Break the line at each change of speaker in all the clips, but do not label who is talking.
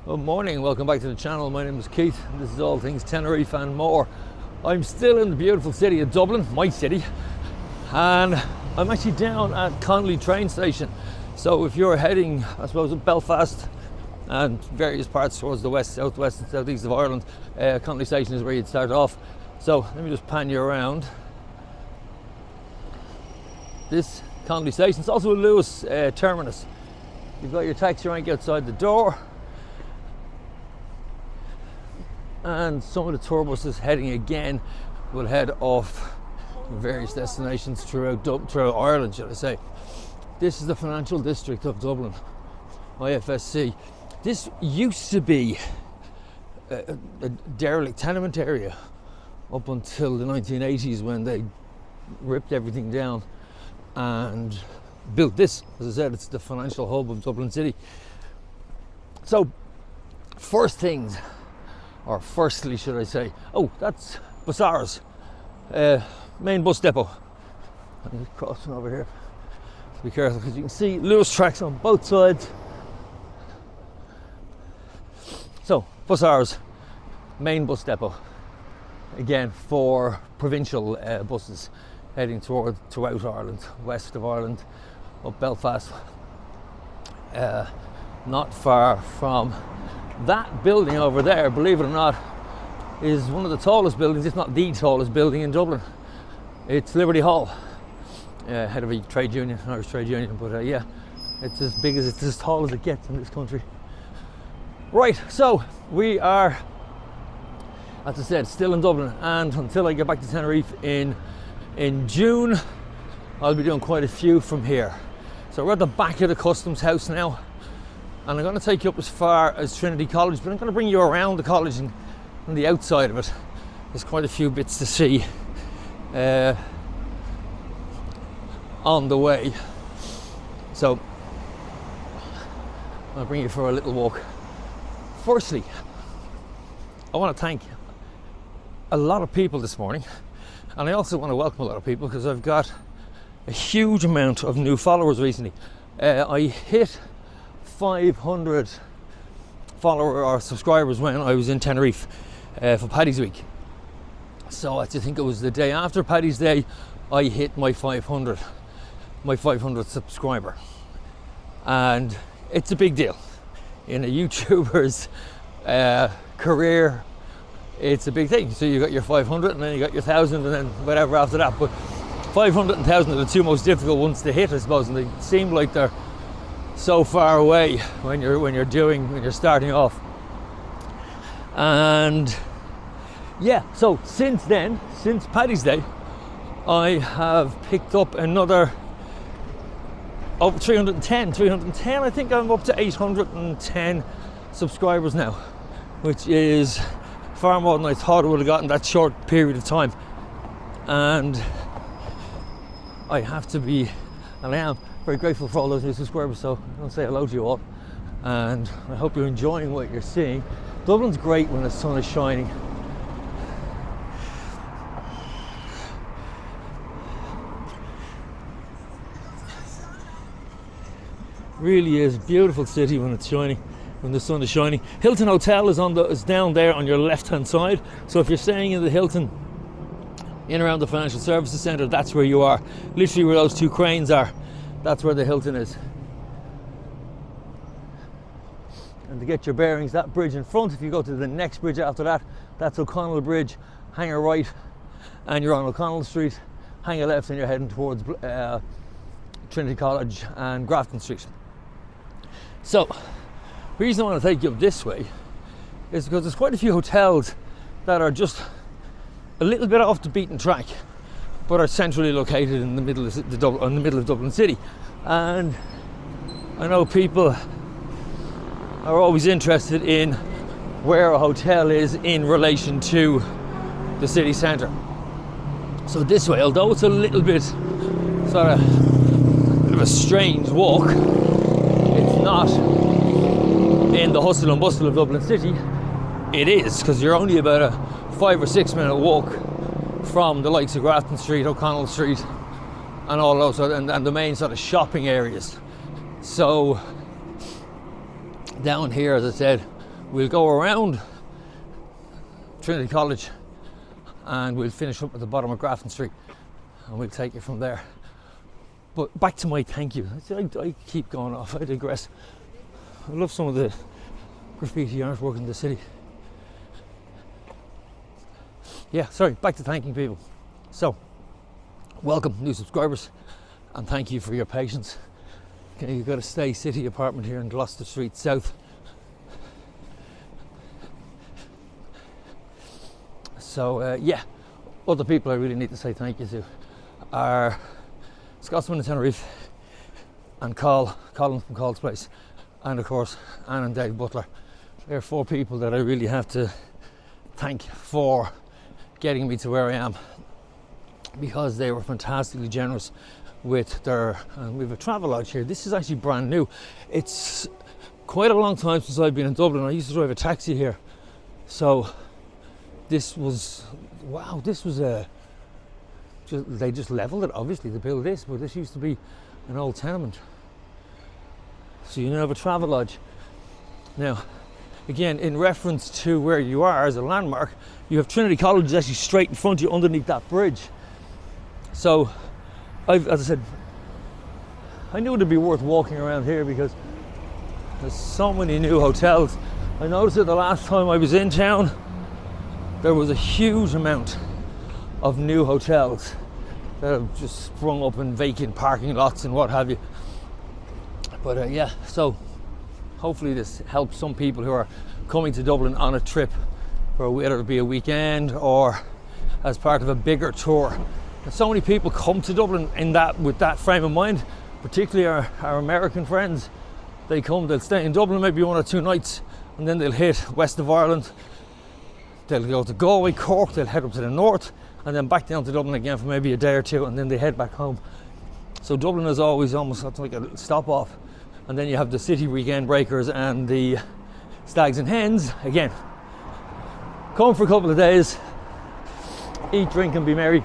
Good morning, welcome back to the channel. My name is Keith and this is all things Tenerife and more. I'm still in the beautiful city of Dublin, my city, and I'm actually down at Connolly train station. So if you're heading, I suppose, to Belfast and various parts towards the west, southwest and southeast of Ireland, Connolly station is where you'd start off. So let me just pan you around. This Connolly station is also a Lewis terminus. You've got your taxi rank outside the door, and some of the tour buses heading again will head off various destinations throughout Ireland, should I say. This is the financial district of Dublin, IFSC. This used to be a derelict tenement area up until the 1980s, when they ripped everything down and built this. As I said, it's the financial hub of Dublin City. So firstly should I say, oh, that's Bussars, main bus depot. I'm just crossing over here. Be careful, because you can see Lewis tracks on both sides. So Bussars, main bus depot, again for provincial buses heading throughout Ireland, west of Ireland, up Belfast. Not far from that building over there, believe it or not, is one of the tallest buildings, if not the tallest building in Dublin. It's Liberty Hall, head of a trade union, Irish trade union, but yeah, it's as big as, it's as tall as it gets in this country. Right, so we are, as I said, still in Dublin, and until I get back to Tenerife in June, I'll be doing quite a few from here. So we're at the back of the Customs House now, and I'm going to take you up as far as Trinity College, but I'm going to bring you around the college and the outside of it. There's quite a few bits to see on the way. So I'll bring you for a little walk. Firstly, I want to thank a lot of people this morning, and I also want to welcome a lot of people because I've got a huge amount of new followers recently. I hit 500 follower or subscribers when I was in Tenerife for Paddy's Week. So I think it was the day after Paddy's Day I hit my 500th subscriber, and it's a big deal in a YouTuber's career. It's a big thing. So you got your 500 and then you got your 1,000 and then whatever after that, but 500 and 1,000 are the two most difficult ones to hit, I suppose, and they seem like they're so far away when you're starting off. And yeah, so since then, since Paddy's Day, I have picked up another over 310. I think I'm up to 810 subscribers now, which is far more than I thought I would have gotten that short period of time. And I have to be, and I am very grateful for all those new subscribers, so I'll say hello to you all, and I hope you're enjoying what you're seeing. Dublin's great when the sun is shining. Really is beautiful city when it's shining, when the sun is shining. Hilton Hotel is down there on your left hand side, so if you're staying in the Hilton in around the Financial Services Centre, that's where you are. Literally where those two cranes are, that's where the Hilton is. And to get your bearings, that bridge in front, if you go to the next bridge after that, that's O'Connell Bridge. Hang a right and you're on O'Connell Street. Hang a left and you're heading towards Trinity College and Grafton Street. So the reason I want to take you up this way is because there's quite a few hotels that are just a little bit off the beaten track, but are centrally located in the middle of Dublin City. And I know people are always interested in where a hotel is in relation to the city centre. So this way, although it's a little bit sort of a strange walk, it's not in the hustle and bustle of Dublin City. It is, because you're only about a 5 or 6 minute walk from the likes of Grafton Street, O'Connell Street, and all those, and the main sort of shopping areas. So down here, as I said, we'll go around Trinity College and we'll finish up at the bottom of Grafton Street and we'll take it from there. But back to my thank you. I keep going off, I digress. I love some of the graffiti artwork in the city. Yeah, sorry, back to thanking people. So, welcome new subscribers and thank you for your patience. Okay, you've got a Stay City apartment here in Gloucester Street South. So yeah, other people I really need to say thank you to are Scotsman in Tenerife and Colin from Call's Place, and of course Anne and Dave Butler. They're 4 people that I really have to thank for getting me to where I am, because they were fantastically generous with their, and we have a travel lodge here. This is actually brand new. It's quite a long time since I've been in Dublin. I used to drive a taxi here, so this was, wow, this was a, they just leveled it obviously to build this, but this used to be an old tenement. So you now have a travel lodge. Now again, in reference to where you are as a landmark, you have Trinity College actually straight in front of you underneath that bridge. So as I said, I knew it'd be worth walking around here because there's so many new hotels. I noticed it the last time I was in town. There was a huge amount of new hotels that have just sprung up in vacant parking lots and what have you. But yeah, so hopefully this helps some people who are coming to Dublin on a trip, or whether it be a weekend or as part of a bigger tour. And so many people come to Dublin with that frame of mind, particularly our American friends. They come, they'll stay in Dublin maybe 1 or 2 nights, and then they'll hit west of Ireland. They'll go to Galway, Cork, they'll head up to the north, and then back down to Dublin again for maybe a day or 2, and then they head back home. So Dublin is always almost like a stop off. And then you have the city weekend breakers and the stags and hens. Again, come for a couple of days, eat, drink and be merry,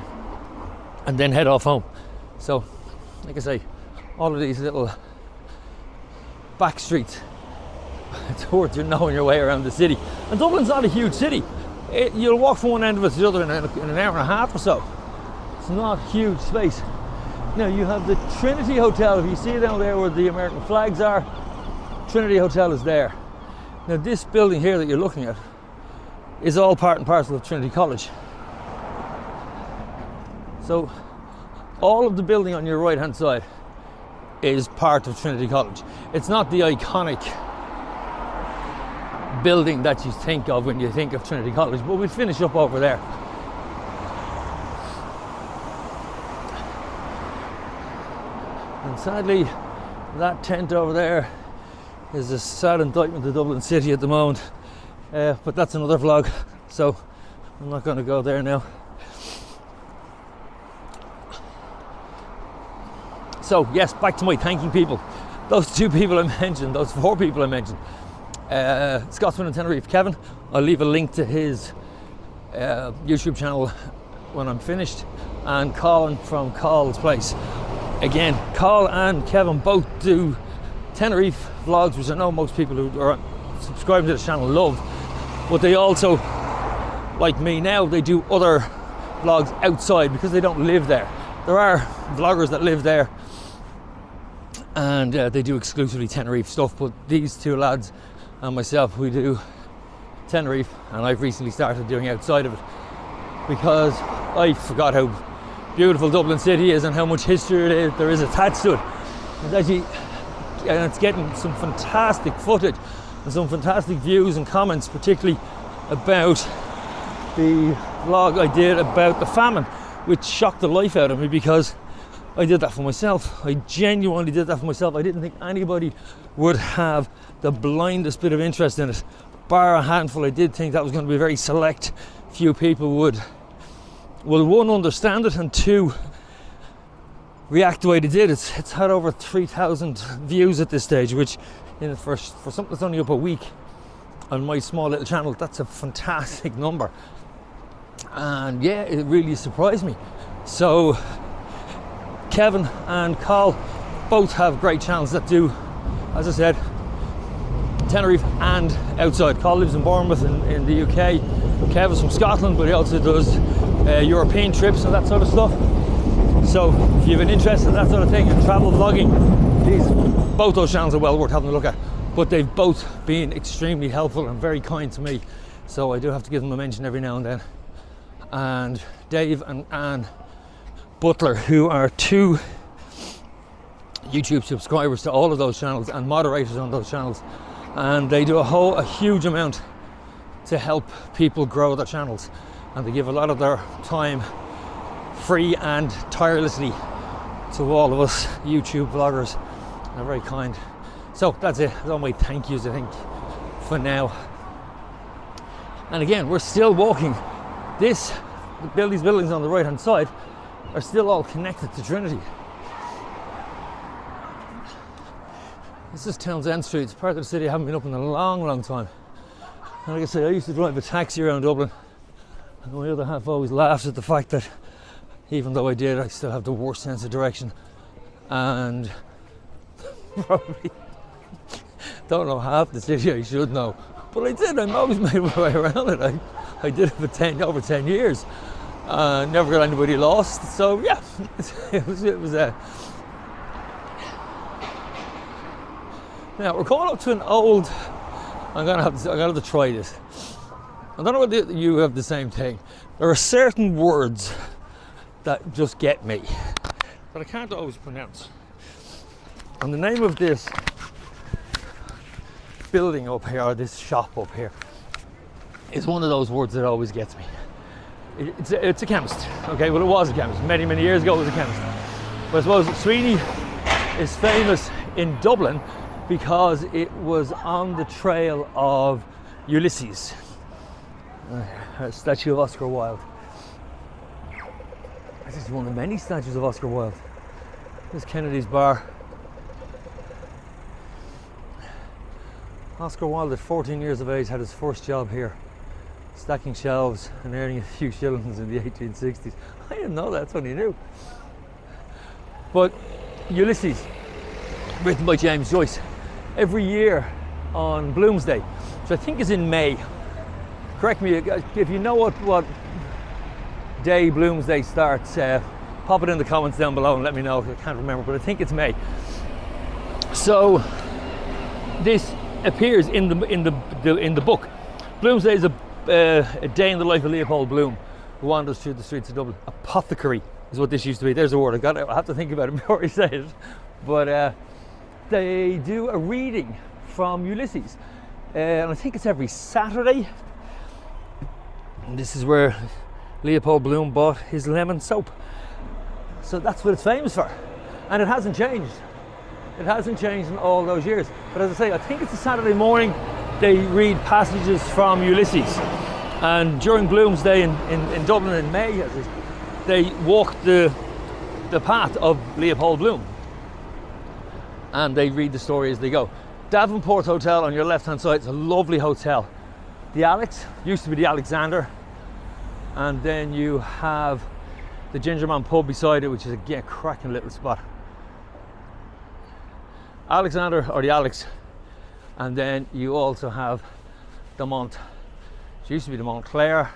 and then head off home. So, like I say, all of these little back streets, it's worth knowing your way around the city. And Dublin's not a huge city. You'll walk from one end of it to the other in an hour and a half or so. It's not a huge space. Now you have the Trinity Hotel. If you see down there where the American flags are, Trinity Hotel is there. Now this building here that you're looking at is all part and parcel of Trinity College. So all of the building on your right hand side is part of Trinity College. It's not the iconic building that you think of when you think of Trinity College, but we'll finish up over there. And sadly, that tent over there is a sad indictment of Dublin City at the moment, but that's another vlog, so I'm not going to go there now. So yes, back to my thanking people. Those 2 people I mentioned, those 4 people I mentioned, Scotsman in Tenerife, Kevin, I'll leave a link to his YouTube channel when I'm finished, and Colin from Call's Place. Again, Carl and Kevin both do Tenerife vlogs, which I know most people who are subscribing to the channel love, but they also, like me now, they do other vlogs outside because they don't live there. There are vloggers that live there and they do exclusively Tenerife stuff, but these 2 lads and myself, we do Tenerife, and I've recently started doing outside of it because I forgot how beautiful Dublin City is and how much history there is attached to it. It's actually, and it's getting some fantastic footage and some fantastic views and comments, particularly about the vlog I did about the famine, which shocked the life out of me because I did that for myself. I genuinely did that for myself. I didn't think anybody would have the blindest bit of interest in it, bar a handful. I did think that was going to be a very select few people would, well, 1, understand it, and 2, react the way they did. It's had over 3,000 views at this stage, which for something that's only up a week on my small little channel, that's a fantastic number. And yeah, it really surprised me. So Kevin and Carl both have great channels that do, as I said, Tenerife and outside. Colin lives in Bournemouth in the UK. Kev is from Scotland, but he also does European trips and that sort of stuff. So if you have an interest in that sort of thing and travel vlogging, both those channels are well worth having a look at. But they've both been extremely helpful and very kind to me, so I do have to give them a mention every now and then. And Dave and Anne Butler, who are 2 YouTube subscribers to all of those channels and moderators on those channels, and they do a huge amount to help people grow their channels, and they give a lot of their time free and tirelessly to all of us YouTube vloggers. They're very kind. So that's it. That's all my thank yous, I think, for now. And again, we're still walking. These buildings on the right hand side are still all connected to Trinity. This is Townsend Street. It's part of the city I haven't been up in a long time. And like I say, I used to drive a taxi around Dublin, and my other half always laughs at the fact that even though I did, I still have the worst sense of direction, and probably don't know half the city I should know. But I did. I always made my way around it. I did it for over 10 years. Never got anybody lost. So yeah, it was Now we're coming up to an old. I'm gonna have to try this. I don't know whether you have the same thing. There are certain words that just get me, that I can't always pronounce. And the name of this building up here, or this shop up here, is one of those words that always gets me. It's a chemist, okay? Well, it was a chemist. Many years ago it was a chemist. But I suppose Trinity is famous in Dublin because it was on the trail of Ulysses, a statue of Oscar Wilde. This is one of many statues of Oscar Wilde. This is Kennedy's Bar. Oscar Wilde, at 14 years of age, had his first job here, stacking shelves and earning a few shillings in the 1860s. I didn't know that, that's what he knew. But Ulysses, written by James Joyce, every year on Bloomsday, which I think is in May. Correct me if you know what day Bloomsday starts. Pop it in the comments down below and let me know. I can't remember, but I think it's May. So this appears in the book. Bloomsday is a day in the life of Leopold Bloom, who wanders through the streets of Dublin. Apothecary is what this used to be. There's a word. I have to think about it before I say it. But they do a reading from Ulysses, and I think it's every Saturday. And this is where Leopold Bloom bought his lemon soap. So that's what it's famous for, and it hasn't changed. It hasn't changed in all those years. But as I say, I think it's a Saturday morning they read passages from Ulysses. And during Bloomsday in Dublin in May, they walk the path of Leopold Bloom. And they read the story as they go. Davenport Hotel on your left-hand side is a lovely hotel. The Alex, used to be the Alexander. And then you have the Ginger Man pub beside it, which is a cracking little spot. Alexander, or the Alex, and then you also have the Mont. It used to be the Montclair.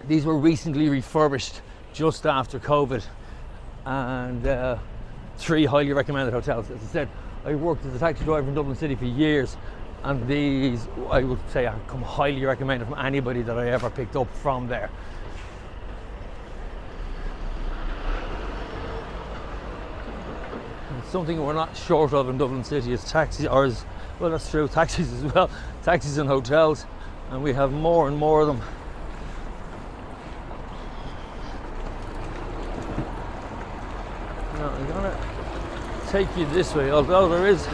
These were recently refurbished just after COVID, and 3 highly recommended hotels. As I said, I worked as a taxi driver in Dublin City for years, and these, I would say, have come highly recommended from anybody that I ever picked up from there. Something we're not short of in Dublin City is taxis, or is, well, that's true, taxis as well, taxis and hotels, and we have more and more of them. Now I'm gonna take you this way, although there is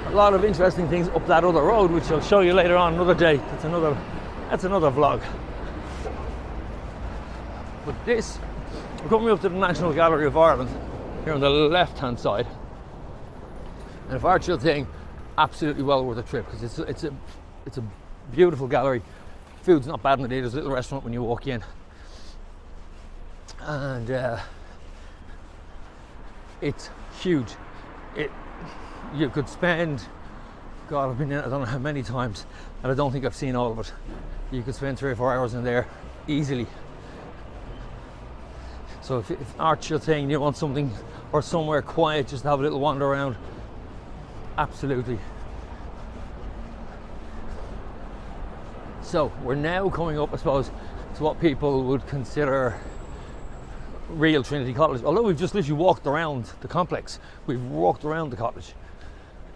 a lot of interesting things up that other road, which I'll show you later on another day. That's another vlog. But this, we're coming up to the National Gallery of Ireland here on the left hand side, and if arts your thing, absolutely well worth a trip, because it's a beautiful gallery. Food's not bad in it. There's a little restaurant when you walk in, and it's huge. You could spend God, I've been in it I don't know how many times, and I don't think I've seen all of it. You could spend 3 or 4 hours in there easily. So if art's your thing, you want something or somewhere quiet, just to have a little wander around, absolutely. So we're now coming up, I suppose, to what people would consider real Trinity College. Although we've just literally walked around the complex, we've walked around the college.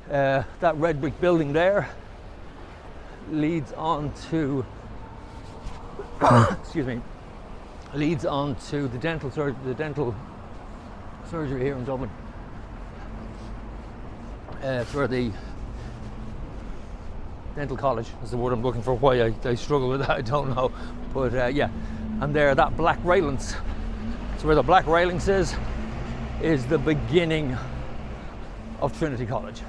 That red brick building there leads on to excuse me, leads on to the dental surgery here in Dublin. For the dental college is the word I'm looking for. Why I struggle with that, I don't know. But yeah, and there, that black railings. So where the black railings is the beginning of Trinity College.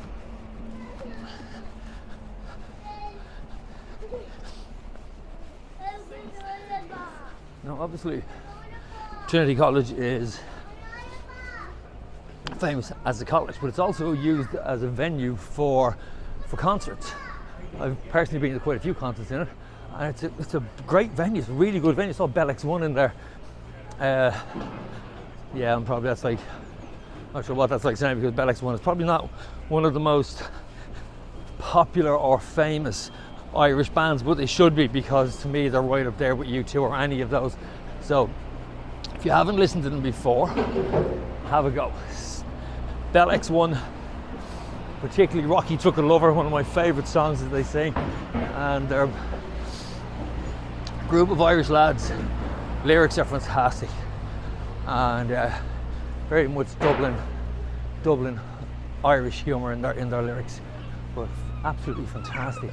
Now, obviously, Trinity College is famous as a college, but it's also used as a venue for concerts. I've personally been to quite a few concerts in it, and it's a great venue. It's a really good venue. I saw Bell X1 in there. Yeah, and probably that's like, not sure what that's like saying, because Bell X1 is probably not one of the most popular or famous Irish bands, but they should be, because to me they're right up there with U2 or any of those. So if you haven't listened to them before, have a go. Bell X1, particularly Rocky Took a Lover, one of my favourite songs that they sing, and they're a group of Irish lads. Lyrics are fantastic, and very much Dublin Irish humour in their lyrics, but absolutely fantastic.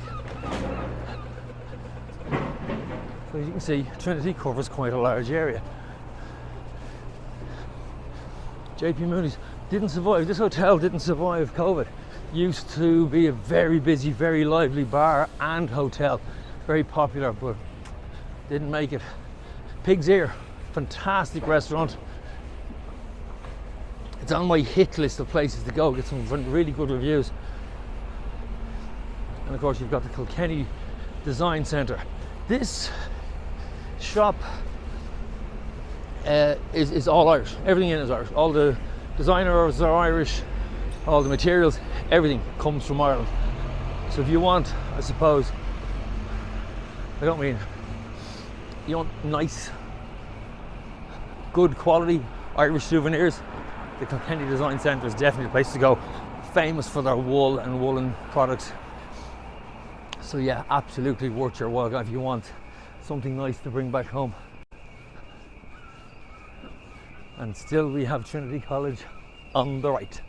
So as you can see, Trinity covers quite a large area. JP Mooney's didn't survive. This hotel didn't survive COVID. Used to be a very busy, very lively bar and hotel, very popular, but didn't make it. Pig's Ear, fantastic restaurant. It's on my hit list of places to go. Get some really good reviews. And of course, you've got the Kilkenny Design Centre. This shop is all Irish. Everything in it is Irish. All the designers are Irish. All the materials, everything comes from Ireland. So if you want, I suppose, you want nice, good quality Irish souvenirs, the Kilkenny Design Centre is definitely the place to go. Famous for their wool and woolen products. So yeah, absolutely worth your while if you want something nice to bring back home. And still we have Trinity College on the right.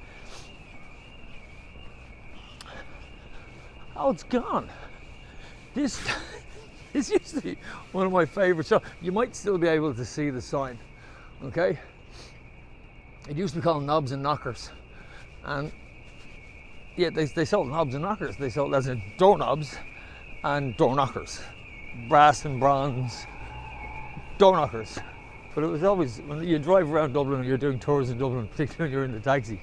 Oh, it's gone. This used to be one of my favourite shops. You might still be able to see the sign, okay? It used to be called Knobs and Knockers, and yeah, they sold knobs and knockers. They sold as in doorknobs and door knockers, brass and bronze door knockers. But it was always, when you drive around Dublin and you're doing tours in Dublin, particularly when you're in the taxi,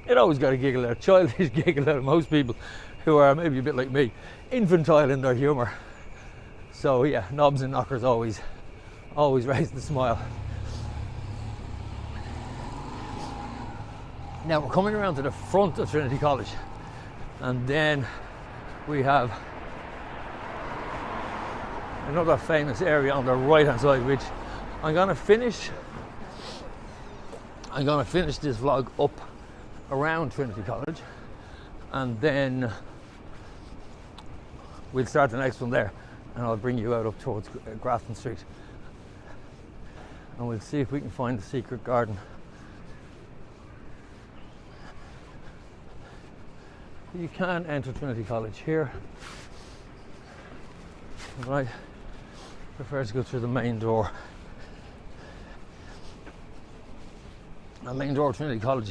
it always got a giggle out, childish giggle out of most people who are maybe a bit like me, infantile in their humour. So yeah, knobs and knockers always raise the smile. Now we're coming around to the front of Trinity College, and then we have another famous area on the right hand side, which I'm gonna finish this vlog up around Trinity College, and then we'll start the next one there, and I'll bring you out up towards Grafton Street, and we'll see if we can find the secret garden. You can enter Trinity College here, but I prefer to go through the main door. The main door of Trinity College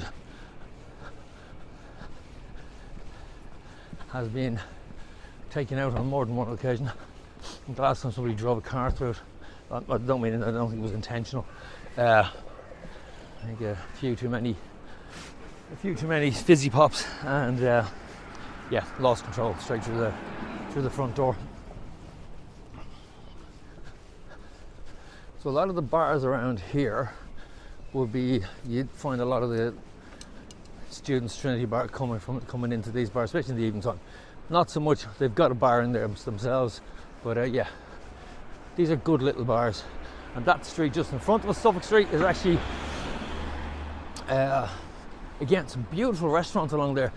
has been taken out on more than one occasion. The last time somebody drove a car through it, I don't think it was intentional. I think a few too many fizzy pops, and yeah, lost control straight through the front door. So a lot of the bars around here will be, you'd find a lot of the students' Trinity bar coming into these bars, especially in the evening time. Not so much, they've got a bar in there themselves, but yeah, these are good little bars. And that street just in front of us, Suffolk Street, is actually again, some beautiful restaurants along there.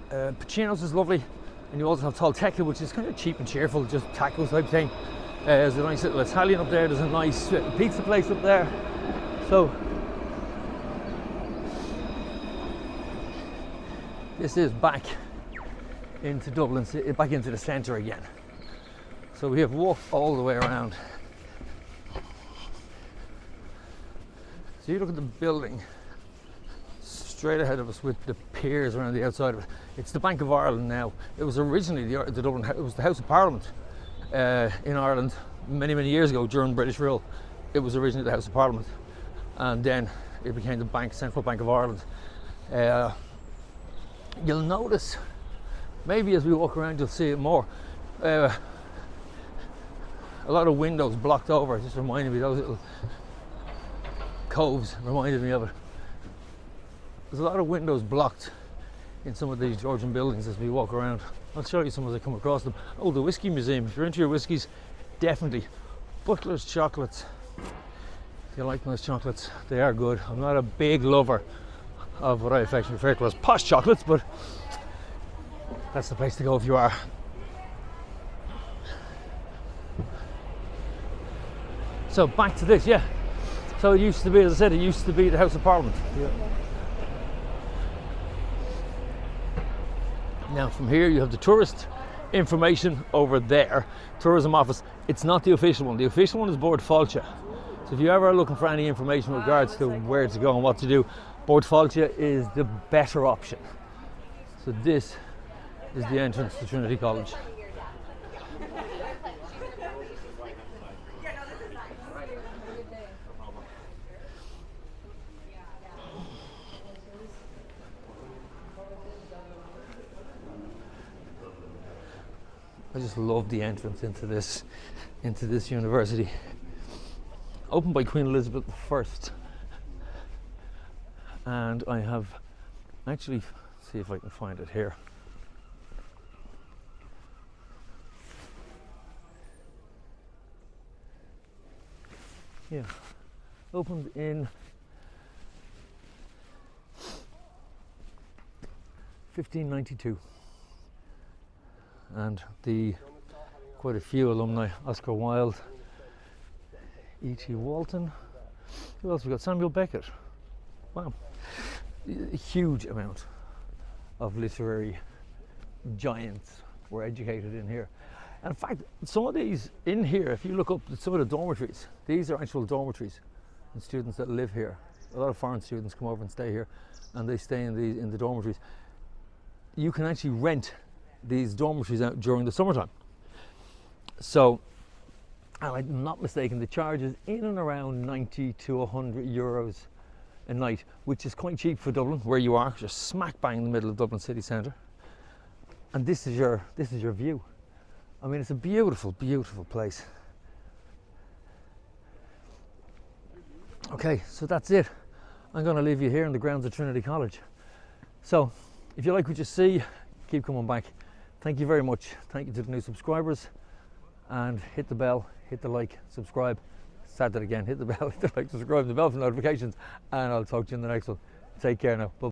Pacino's is lovely, and you also have Tolteca, which is kind of cheap and cheerful, just tacos type thing. There's a nice little Italian up there, there's a nice pizza place up there. So this is back into Dublin, back into the centre again. So we have walked all the way around. So you look at the building straight ahead of us with the piers around the outside of it. It's the Bank of Ireland now. It was originally the Dublin, it was the House of Parliament in Ireland many years ago during British rule. It was originally the House of Parliament, and then it became the Central Bank of Ireland. You'll notice, maybe as we walk around you'll see it more, a lot of windows blocked over. It just reminded me, those little coves reminded me of it. There's a lot of windows blocked in some of these Georgian buildings as we walk around. I'll show you some as I come across them. Oh, the Whiskey Museum. If you're into your whiskies, definitely. Butler's chocolates. If you like those chocolates, they are good. I'm not a big lover of what I affectionately refer to as posh chocolates, but that's the place to go if you are. So back to this, yeah. So it used to be, as I said, it used to be the House of Parliament. Yeah. Now from here you have the tourist information over there, tourism office. It's not the official one. The official one is Bord Fáilte. So if you ever are looking for any information with regards to where to go and what to do, Bord Fáilte is the better option. So this is the entrance to Trinity College. I just love the entrance into this university. Opened by Queen Elizabeth I, and I have actually, see if I can find it here. Yeah, opened in 1592. And quite a few alumni: Oscar Wilde, E.T. Walton. Who else we got? Samuel Beckett. Wow, a huge amount of literary giants were educated in here. And in fact, some of these in here, if you look up at some of the dormitories, these are actual dormitories and students that live here. A lot of foreign students come over and stay here, and they stay in the dormitories. You can actually rent these dormitories out during the summertime. So, and I'm not mistaken, the charge is in and around 90 to 100 euros a night, which is quite cheap for Dublin, where you are, just smack bang in the middle of Dublin city centre. And this is your view. I mean, it's a beautiful, beautiful place. Okay, so that's it. I'm going to leave you here in the grounds of Trinity College. So, if you like what you see, keep coming back. Thank you very much. Thank you to the new subscribers, and hit the bell, hit the like, subscribe. Said that again, hit the bell, hit the like, subscribe, the bell for notifications, and I'll talk to you in the next one. Take care now. Bye.